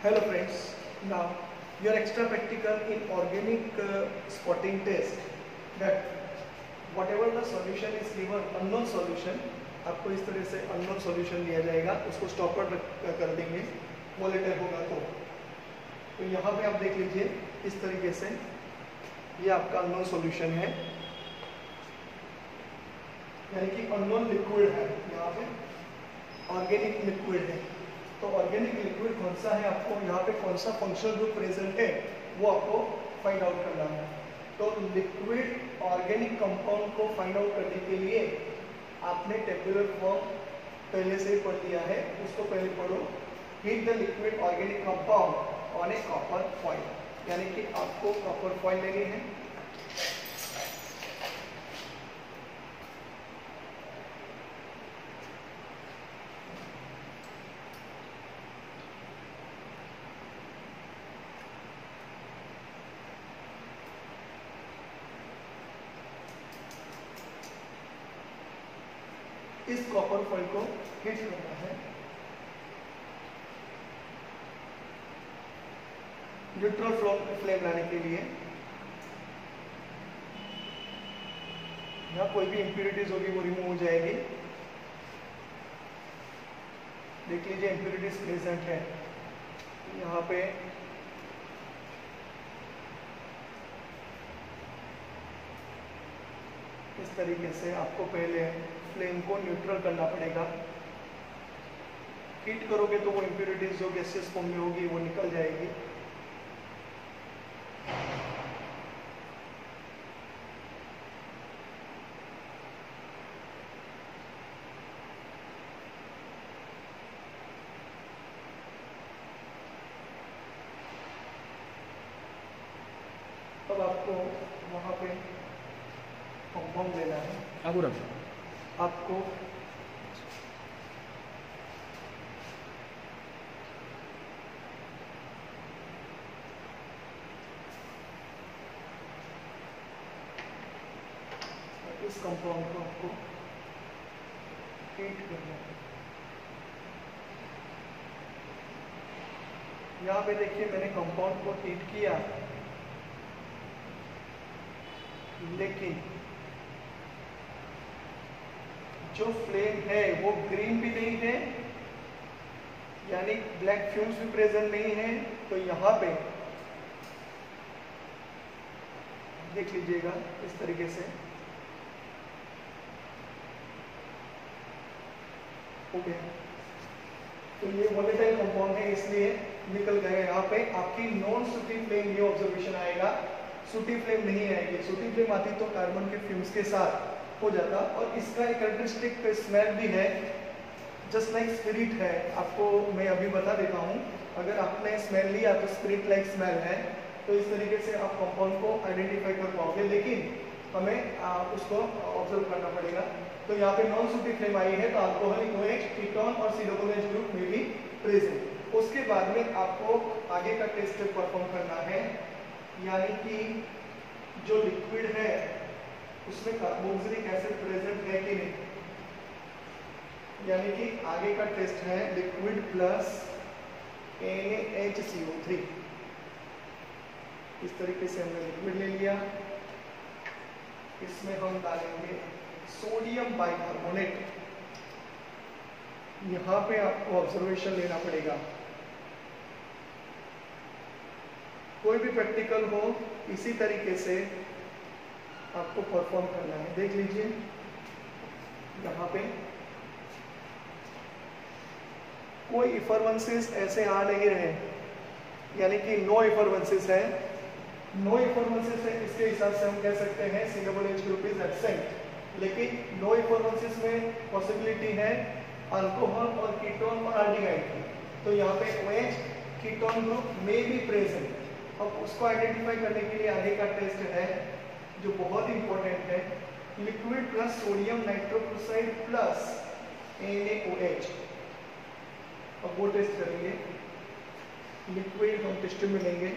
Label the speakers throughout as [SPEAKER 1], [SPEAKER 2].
[SPEAKER 1] Hello friends, now your extra practical in organic spotting test that whatever the solution is given unknown solution, आपको इस तरह से unknown solution दिया जाएगा, उसको stopper कर देंगे volatile होगा तो यहाँ पे आप देख लीजिए इस तरीके से ये आपका unknown solution है, यानी कि unknown liquid है, यहाँ पे organic liquid है। तो ऑर्गेनिक लिक्विड कौन सा है, आपको यहाँ पे कौन सा फंक्शनल ग्रुप प्रेजेंट है वो आपको फाइंड आउट करना है। तो लिक्विड ऑर्गेनिक कंपाउंड को फाइंड आउट करने के लिए आपने टेबुलर फॉर्म पहले से ही पढ़ लिया है, उसको पहले पढ़ो। Heat the liquid organic compound on A copper foil, यानी कि आपको कॉपर फॉइल लेनी है। इस कॉपर फॉइल को हीट करना है। न्यूट्रल फ्लेम लाने के लिए यहाँ कोई भी इंप्यूरिटीज होगी वो रिमूव हो जाएगी। देख लीजिए इंप्यूरिटीज प्रेजेंट है यहाँ पे। इस तरीके से आपको पहले फ्लेम को न्यूट्रल करना पड़ेगा। हीट करोगे तो वो इंप्यूरिटीज जो गैसेस फॉर्म में होगी वो निकल जाएगी। अब आपको वहां पे कंपाउंड लेना है। आपको इस कंपाउंड को आपको हीट करना है। यहाँ पे देखिए मैंने कंपाउंड को हीट किया, लेकिन जो फ्लेम है वो ग्रीन भी नहीं है, यानी ब्लैक फ्यूम्स भी प्रेजेंट नहीं है। तो यहाँ पे देख लीजिएगा इस तरीके से हो गया। तो ये वोलेटाइल कंपाउंड है इसलिए निकल गया। यहाँ पे आपकी नॉन सूटी फ्लेम ये ऑब्जर्वेशन आएगा, सूटी फ्लेम नहीं आएगी। सूटी फ्लेम आती तो कार्बन के फ्यूम्स के साथ हो जाता। और इसका एक कैरेक्टरिस्टिक स्मेल भी है, जस्ट लाइक स्पिरिट है। आपको मैं अभी बता देता हूँ, अगर आपने स्मेल लिया तो स्पिरिट लाइक स्मेल है। तो इस तरीके से आप कंपाउंड को आइडेंटिफाई कर पाओगे, लेकिन हमें उसको ऑब्जर्व करना पड़ेगा। तो यहाँ पे नॉन सूटी फ्लेम आई है तो अल्कोहलिक OH, कीटोन और COOH ग्रुप में भी प्रेजेंट। उसके बाद में आपको आगे का टेस्ट परफॉर्म करना है, यानी कि जो लिक्विड है उसमें कार्बोक्सिलिक एसिड प्रेजेंट है कि नहीं, यानी कि आगे का टेस्ट है लिक्विड प्लस NaHCO3। इस तरीके से हमने लिक्विड ले लिया, इसमें हम डालेंगे सोडियम बाइकार्बोनेट। यहाँ पे आपको ऑब्जर्वेशन लेना पड़ेगा। कोई भी प्रैक्टिकल हो इसी तरीके से आपको परफॉर्म करना है। देख लीजिए यहाँ पे कोई इफरवेंसेस ऐसे आ नहीं रहे, यानी कि नो इफरवेंसेस है। नो इफरवेंसेस है इसके हिसाब से हम कह सकते हैं COOH ग्रुप इज एब्सेंट। लेकिन नो इफरवेंसेस में पॉसिबिलिटी है अल्कोहल और कीटोन और एल्डिहाइड की। तो यहाँ पे OH कीटोन ग्रुप में भी प्रेजेंट। अब उसको आइडेंटिफाई करने के लिए आगे का टेस्ट है जो बहुत इंपॉर्टेंट है, liquid plus sodium nitrochloride plus NaOH। अब वो टेस्ट करेंगे। लिक्विड हम टेस्ट में लेंगे,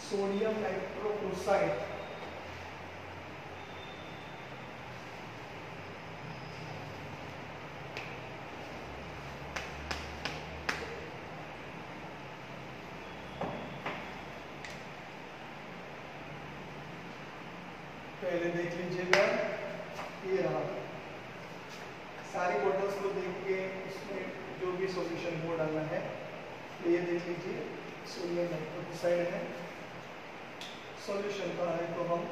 [SPEAKER 1] सोडियम नाइट्रोक्लोराइड पहले देख लीजिएगा, ये रहा, सारी बॉटल्स को देख के इसमें जो भी सॉल्यूशन वो डालना है। तो ये देख लीजिए सोडियम हाइड्रोक्साइड है, सॉल्यूशन का है, तो हम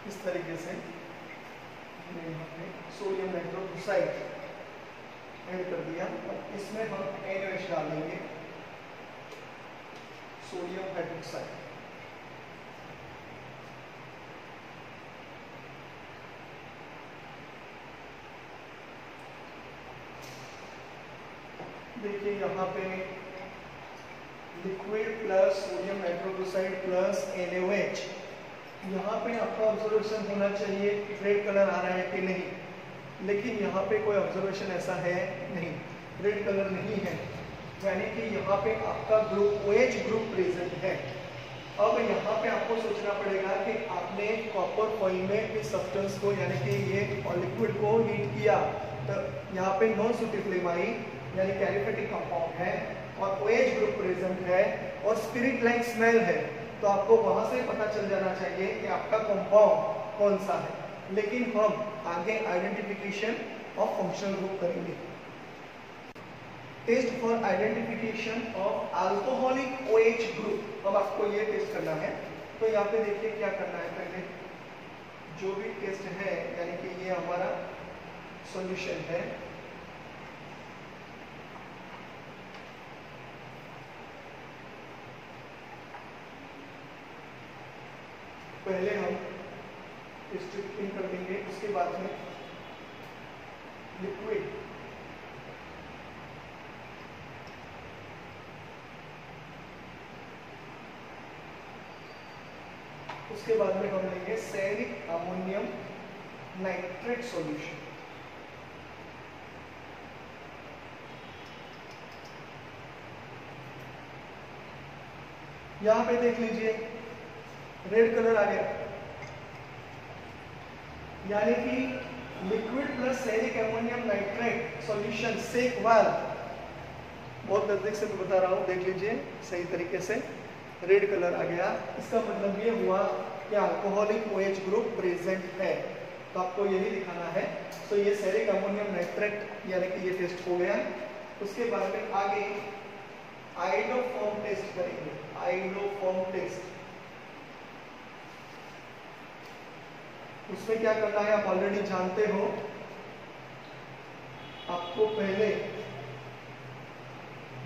[SPEAKER 1] इस तरीके से यहाँ पे सोडियम हाइड्रोक्साइड ऐड कर दिया। अब इसमें हम NaOH डाल देंगे, सोडियम हाइड्रोक्साइड। देखिए यहाँ पे liquid plus sodium hydroxide plus NaOH। यहाँ पे आपका ऑब्जर्वेशन होना चाहिए रेड कलर आ रहा है कि नहीं, लेकिन यहाँ पे कोई ऑब्जर्वेशन ऐसा है नहीं, रेड कलर नहीं है, यानी कि यहाँ पे आपका ग्रुप OH ग्रुप प्रेजेंट है। अब यहाँ पे आपको सोचना पड़ेगा कि आपने कॉपर फॉइल में इस सब्सटेंस को यानी कि ये लिक्विड को हीट किया, तो यहाँ पे नॉन सूटिंग फ्लेम आई, यानी कैलिफेटिक कंपाउंड है और OH ग्रुप प्रेजेंट है और स्पिरिट लाइक स्मेल है, तो आपको वहां से पता चल जाना चाहिए कि आपका कंपाउंड कौन सा है। लेकिन हम आगे आइडेंटिफिकेशन ऑफ फंक्शनल ग्रुप करेंगे। Test for identification of alcoholic OH group. अब आपको ये टेस्ट करना है, तो यहाँ पे देखिए क्या करना है। पहले जो भी टेस्ट है, यानी कि ये हमारा सॉल्यूशन है, पहले हम स्ट्रिपिंग कर देंगे, उसके बाद में लिक्विड उसके बाद में हम लेंगे सेरिक अमोनियम नाइट्रेट सॉल्यूशन। यहां पे देख लीजिए रेड कलर आ गया, यानी कि liquid plus ceric ammonium nitrate solution सेक वाल। बहुत नजदीक से मैं बता रहा हूं, देख लीजिए सही तरीके से रेड कलर आ गया। इसका मतलब ये हुआ कि अल्कोहलिक OH ग्रुप प्रेजेंट है, तो आपको यही दिखाना है। तो ये सेरिक अमोनियम नाइट्रेट यानी कि ये टेस्ट हो गया। उसके बाद में आगे आइडोफॉर्म टेस्ट करेंगे, आइडोफॉर्म टेस्ट। उसमें क्या करना है आप ऑलरेडी जानते हो। आपको पहले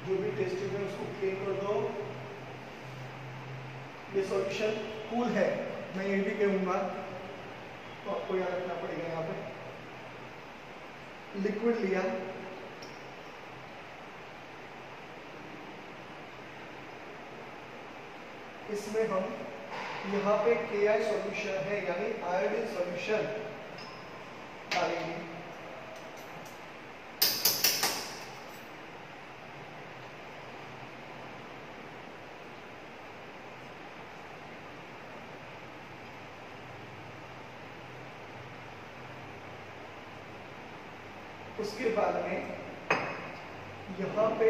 [SPEAKER 1] जो भी टेस्टिंग है उसको क्लीन कर दो। ये सॉल्यूशन कूल है, मैं ये भी कहूंगा, तो आपको याद रखना पड़ेगा। यहाँ पे लिक्विड लिया, इसमें हम यहाँ पे Ki सॉल्यूशन है यानी आयोडीन सॉल्यूशन डालेंगे। उसके बाद में यहाँ पे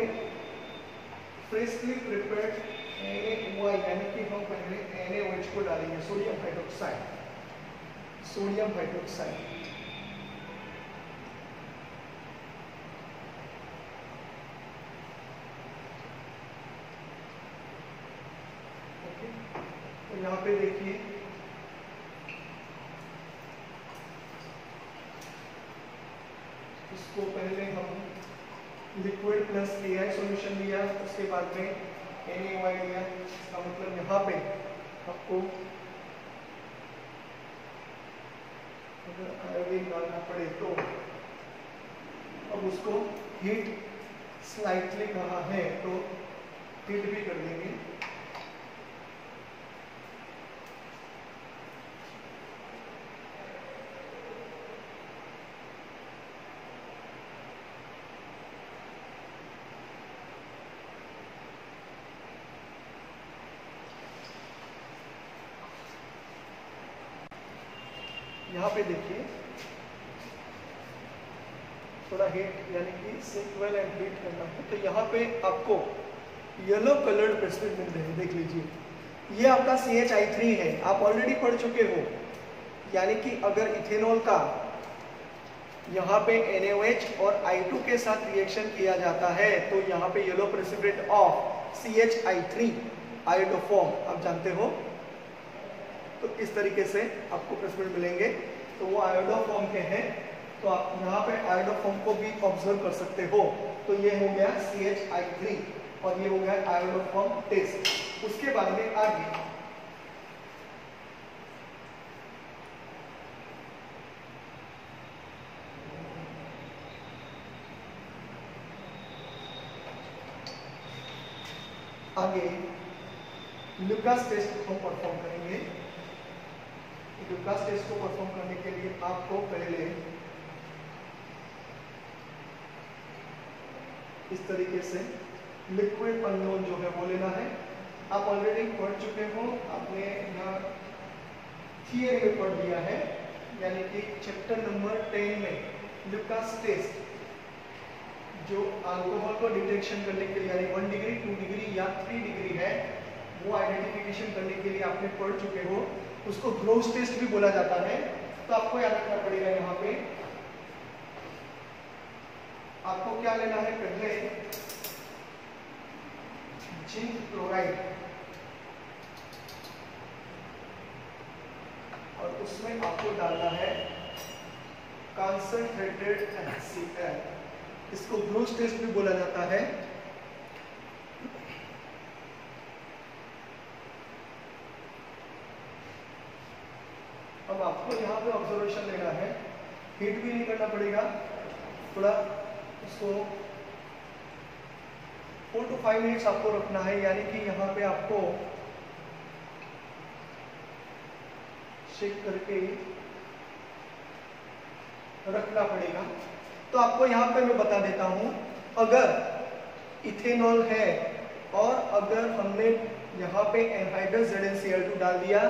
[SPEAKER 1] फ्रेशली प्रिपेयर्ड NaOH यानी कि हम पहले NaOH को डालेंगे, sodium hydroxide, sodium hydroxide. Okay, तो यहाँ पे देखिए इसको पहले हम लिक्विड प्लस Ki सॉल्यूशन लिया, उसके बाद में NaOH लिया। इसका मतलब यहाँ पे आपको अगर आयोडीन डालना पड़े तो अब उसको हीट स्लाइटली कहा है तो हीट भी कर देंगे। यहाँ पे देखिए थोड़ा हीट यानी कि सिंक वेल एंड हीट करना है, तो यहाँ पे आपको येलो कलर्ड प्रेसिपिटेट मिल रहे हैं, देख लीजिए। ये आपका CH3 है, आप ऑलरेडी पढ़ चुके हो। यानी कि अगर इथेनॉल का यहाँ पे NaOH और I2 के साथ रिएक्शन किया जाता है तो यहाँ पे yellow precipitate of CH3 iodoform आप जानते हो, तो इस तरीके से आपको प्रेसिपिटेट मिलेंगे। तो वो आयोडोफॉर्म के हैं, तो आप यहाँ पे आयोडोफॉर्म को भी ऑब्जर्व कर सकते हो। तो ये हो गया CH3 और ये हो गया आयोडोफॉर्म टेस्ट। उसके बाद में आगे लुकास टेस्ट को परफॉर्म करेंगे। लुकास टेस्ट को परफॉर्म करने के लिए आपको पहले इस तरीके से लिक्विड अननोन जो है वो लेना है। आप ऑलरेडी पढ़ चुके हो, आपने यहाँ थियरी में पढ़ दिया है, यानी कि चैप्टर नंबर 10 में लुकास टेस्ट जो अल्कोहल को डिटेक्शन करने के लिए यानी 1 डिग्री 2 डिग्री या 3 डिग्री है वो आइडेंटिफिकेशन करने के लिए आपने पढ़ चुके हो। उसको ग्रोस टेस्ट भी बोला जाता है। तो आपको याद रखना पड़ेगा, यहाँ पे आपको क्या लेना है, पहले जिंक क्लोराइड और उसमें आपको डालना है कंसंट्रेटेड HCl। इसको ग्रोस टेस्ट भी बोला जाता है। अब आपको यहाँ पे ऑब्जर्वेशन लेना है, हीट भी नहीं करना पड़ेगा, थोड़ा उसको 4 to 5 मिनट्स आपको रखना है। यानी कि यहाँ पे आपको शेक करके रखना पड़ेगा। तो आपको यहाँ पे मैं बता देता हूँ, अगर इथेनॉल है और अगर हमने यहाँ पे एनहाइड्रस ZnCl2 डाल दिया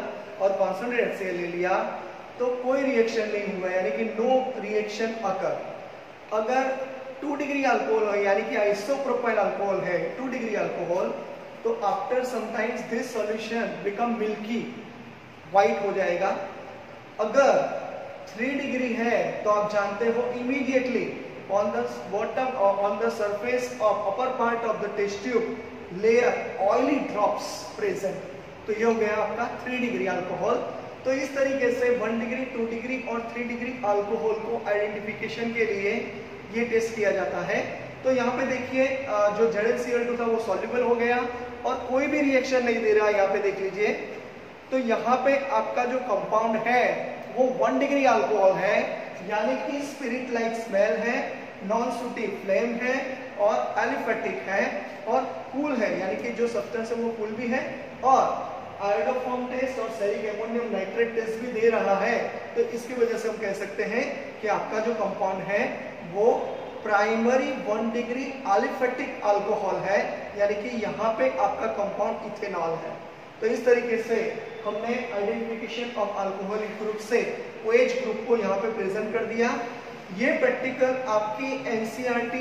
[SPEAKER 1] और कॉन्सनट्रेट HCl ले लिया तो कोई रिएक्शन नहीं हुआ, यानी कि नो रिएक्शन अकर। अगर 2 डिग्री अल्कोहल है यानी कि आइसोप्रोपाइल अल्कोहल है 2 डिग्री अल्कोहल, तो after sometimes this solution become milky white हो जाएगा। अगर 3 डिग्री है तो आप जानते हो immediately on the bottom on the surface of upper part of the test tube layer oily drops present. तो ये हो गया आपका 3 डिग्री अल्कोहल। तो इस तरीके से 1 डिग्री 2 डिग्री और 3 डिग्री अल्कोहल को आइडेंटिफिकेशन के लिए ये टेस्ट किया जाता है। तो यहाँ पे देखिए जो ZnCl2 था वो सॉल्युबल हो गया और कोई भी रिएक्शन नहीं दे रहा, यहाँ पे देख लीजिए। तो यहाँ पे आपका जो कंपाउंड है वो 1 डिग्री अल्कोहल है, यानी कि स्पिरिट लाइक स्मेल है, नॉन सूटी फ्लेम है और एलिफेटिक है और कूल है, यानी कि जो सब्सटेंस है वो कूल भी है और आयोडोफॉर्म टेस्ट और सेरिक एमोनियम नाइट्रेट टेस्ट भी दे रहा है। तो इसकी वजह से हम कह सकते हैं कि आपका जो कंपाउंड है वो प्राइमरी 1 डिग्री एलिफेटिक अल्कोहल है, यानी कि यहाँ पे आपका कंपाउंड इथेनॉल है। तो इस तरीके से हमने आइडेंटिफिकेशन ऑफ अल्कोहलिक ग्रुप से OH ग्रुप को यहाँ पे प्रेजेंट कर दिया। ये प्रैक्टिकल आपकी NCERT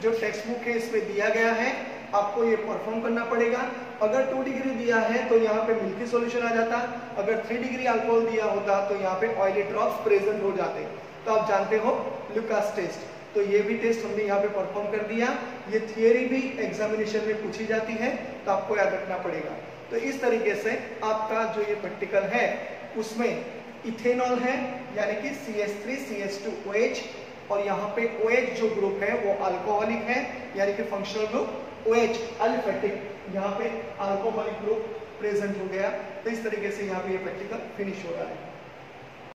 [SPEAKER 1] जो टेक्स्ट बुक है इसमें दिया गया है, आपको ये परफॉर्म करना पड़ेगा। अगर 2 डिग्री दिया है तो यहाँ पे मिल्की सॉल्यूशन आ जाता, अगर 3 डिग्री अल्कोहल दिया होता तो यहाँ पे ऑयली ड्रॉप्स प्रेजेंट हो जाते। तो आप जानते हो लुकास टेस्ट, तो ये भी टेस्ट हमने यहाँ पे परफॉर्म कर दिया। ये थियरी भी एग्जामिनेशन में पूछी जाती है, तो आपको याद रखना पड़ेगा। तो इस तरीके से आपका जो ये प्रैक्टिकल है उसमें इथेनॉल है, यानी कि CH3 CH2 OH और यहाँ पे OH जो ग्रुप है वो अल्कोहलिक है, यानी कि फंक्शनल ग्रुप OH एलिफेटिक, यहाँ पे अल्कोहलिक ग्रुप प्रेजेंट हो गया। तो इस तरीके से यहाँ पे ये प्रैक्टिकल फिनिश हो रहा है।